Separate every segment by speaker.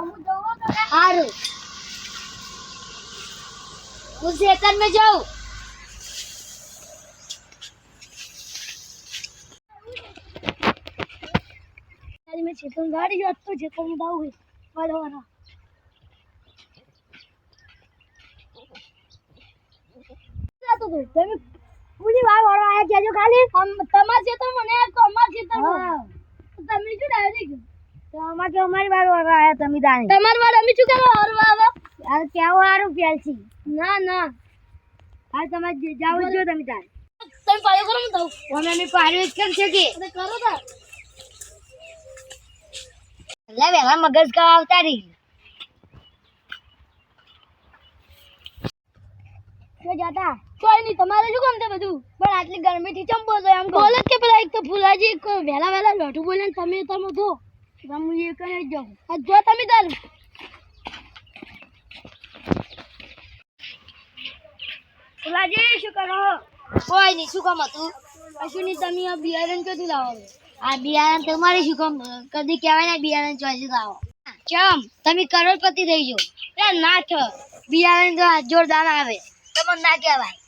Speaker 1: हारू उस सेकंड में जाओ अरे मैं चेतन गाड़ी जो तो चेतन में दाऊंगी बड़ा वाला तो તમે પૂરી વાર વાળો આયા કેજો ખાલી તમાર છે તો મને તો અમાર છે તો હા તમે શું ડાયરેક્ટ તો અમાર કે અમારી વાર વાળો આયા તમે દાણી તમાર વાર અમે શું કરવા હારું આવે યાર કેવો હારું પેલસી ના ના આ તમાર જાવ જો તમે તાર તમે પાડ્યો કરો મત ઓમે મે પાડ્યો જ કેમ છે કે કરો તા લે વેલા મગજ કા આવતા રહી કે જાતા કોઈ નહીં તમારે શું કામ છે બધું પણ આટલી ગરમીથી ચમ બોલો એમ બોલે કે પેલા એક તો ફુલાજી વેલા વેલા લોઠું બોલે ને તમે તમે જો હું એ કહી જાઉં આ જો તમે તાર ફુલાજી શું કરો કોઈ નહીં શું કામ હતું કશું નહીં તમે આ બિયારણ કદી લાવો આ બિયારણ તમારે શું કામ કદી કહેવાય ને બિયારણ ચોઈસ લાવો ચમ તમે કરોડપતિ થઈ જાઓ ના થ બિયારણ તો જોરદાર આવે તમને ના કહેવાય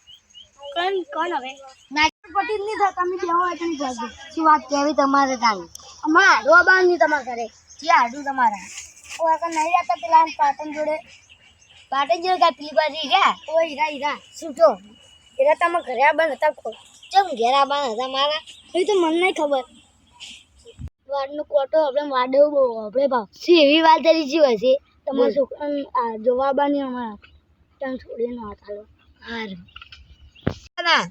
Speaker 1: કોણ હવે નાગપતિ નહીં થતા તમે બેહો એટલી જલ્દી શું વાત કહેવી તમારે તાણી અમાર રોબાન નહીં તમારે ઘરે જે હાડું તમારા ઓ આ નહીં રહેતા પેલા પાટણ જોડે કા પેલી બાજુ રહ્યા ઓ હીરા શું તો એરા તમે ઘરે આબાન હતા ચમ ઘેર આબાન હતા મારા એ તો મને નહીં ખબર વાડનો કોટો આપણે વાડો બહુ આપણે ભાવ શું એવી વાત કરી છે હશે તમારા છોકરા જવાબાની અમારા ત્યાં છોડીને વાત હાલો હારું ના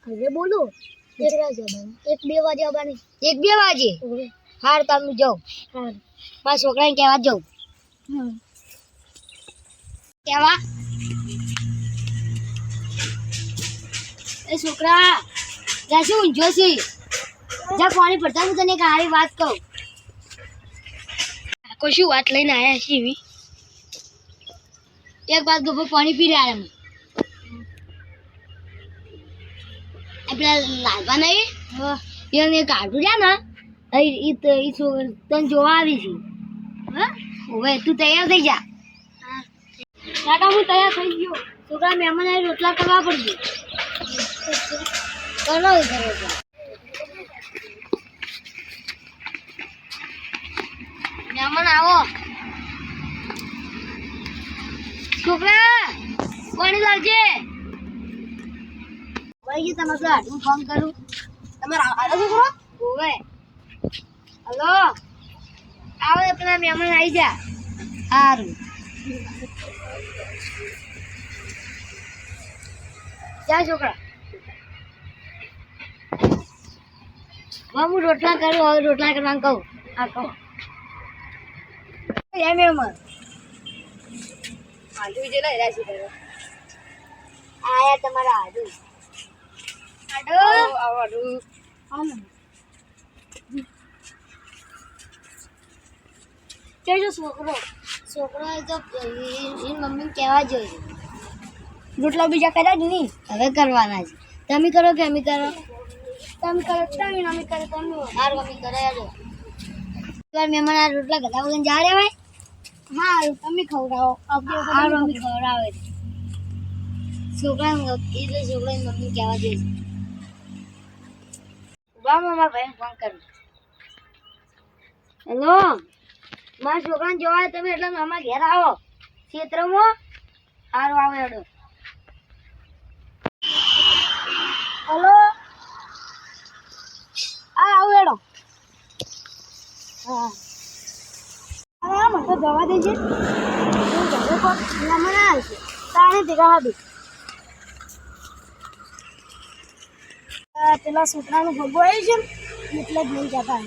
Speaker 1: હવે બોલો એક બે વાગે આવવાની એક બે વાગે હાર તમે જાઓ હાર મારા છોકરાને કહેવા જાઉં કહેવા એ છોકરા જા શું ઊંઝો છે જા પાણી પડતા હું તને એક હારી વાત કહું કશું વાત લઈને આવ્યા છે એવી એક વાત ગભર પાણી પી રહ્યા અમે પેલા લાલવા નહીં એને કાઢું રહ્યા ને એ તને જોવા આવી છે હા હવે તું તૈયાર થઈ જા કાકા હું તૈયાર થઈ ગયો છોકરા મહેમાન રોટલા કરવા પડશે કરો મહેમાન આવો છોકરા પાણી લાવજે ભાઈ તમારે હું ફોન કરું તમારે આવો છોકરો ઓવે હલો આવો પેલા મહેમાન આવી જા સારું જા છોકરા હવે હું રોટલા કરું હવે રોટલા કરવાનું કહું હા કહું એમ આલુ જે લઈ રહ્યા છે આયા તમારા આલુ છોકરો તો મમ્મી કહેવા જોઈએ રોટલા બીજા કર્યા જ નહીં હવે કરવાના છે તમે કરો કે અમે કરો તમે કરો અમે કરો તમે હાર મમ્મી કરાયા જો મહેમાન આ રોટલા ગધા વગર જા રહ્યા ભાઈ હા તમે ખવડાવો હાર મમ્મી ખવડાવે છોકરા છોકરાની મમ્મી કહેવા જોઈએ મારા ભાઈને ફોન કરું હેલો મારા છોકરાને જોવા તમે એટલે અમારા ઘેર આવો ક્ષેત્રમાં સારું આવે હેડો હેલો આવો હેડો હા હા મને તો જવા દેજે મને આવશે તાણે ભેગા હાબી પેલા છોકરાનું ભગવો આવી છે ને એટલે જ નહીં જતા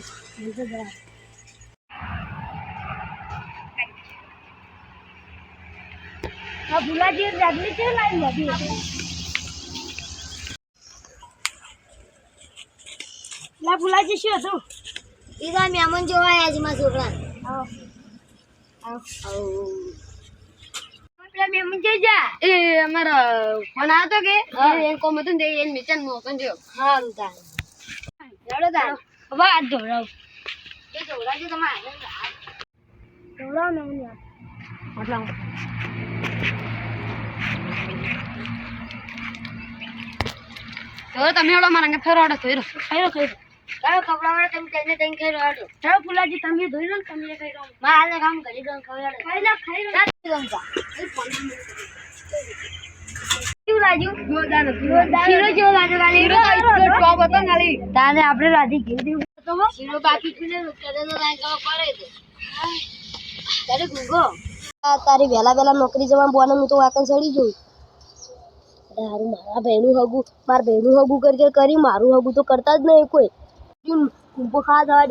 Speaker 1: હા ભૂલાજી જાગલી છે લાઈન બધી લા ભૂલાજી શું હતું એ તો મહેમાન જોવા આવ્યા છે મારા છોકરા પેલા મહેમાન જઈ જા એ અમારા ફોન આવ્યો કે એ કોમ હતું ને એને મિચન મોકન જો હારું તાર રડો તાર વાત ધોરાવ એ ધોરાજી તમારે ખવડાવો ને મને આટલા
Speaker 2: તો તમે એવડો મારા ફેરવાડો તો
Speaker 1: ખાઈ કયો ખવડાવડે તમે તેને તેને ખાઈ રહ્યો ચાલો ફુલાજી તમે ધોઈ લો ને તમે ખાઈ લો મારે કામ કરી દો ખવડાવડે ખાઈ લો કેવું લાગ્યું જોરદાર શીરો કેવો લાગ્યો ગાલી શીરો તો ટોપ હતો ગાલી તાને આપણે રાજી ઘી દેવું તો શીરો બાકી પીને કરે તો તાને ખબર પડે તો તારે ગુગો તારી વેલા નોકરી જવા બોને હું તો વાકન સડી જોઈ હારું મારા બહેનું હગું કરી મારું હગું તો કરતા જ નહીં કોઈ કુંભો ખા જવા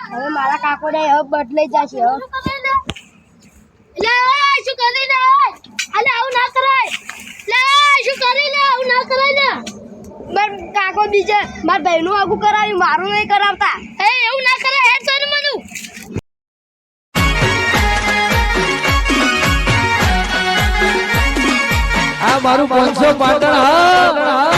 Speaker 1: હવે મારા કાકો ને હવે બદલાઈ જશે હવે શું કરી લે અલે આવું ના કરાય લે શું કરી લે આવું ના કરાય ને માર કાકો બીજે માર બહેનું આગું કરાવ્યું મારું નહીં કરાવતા એ એવું ના કરાય હેડ સર મનુ
Speaker 3: આ મારું 500 પાટણ હા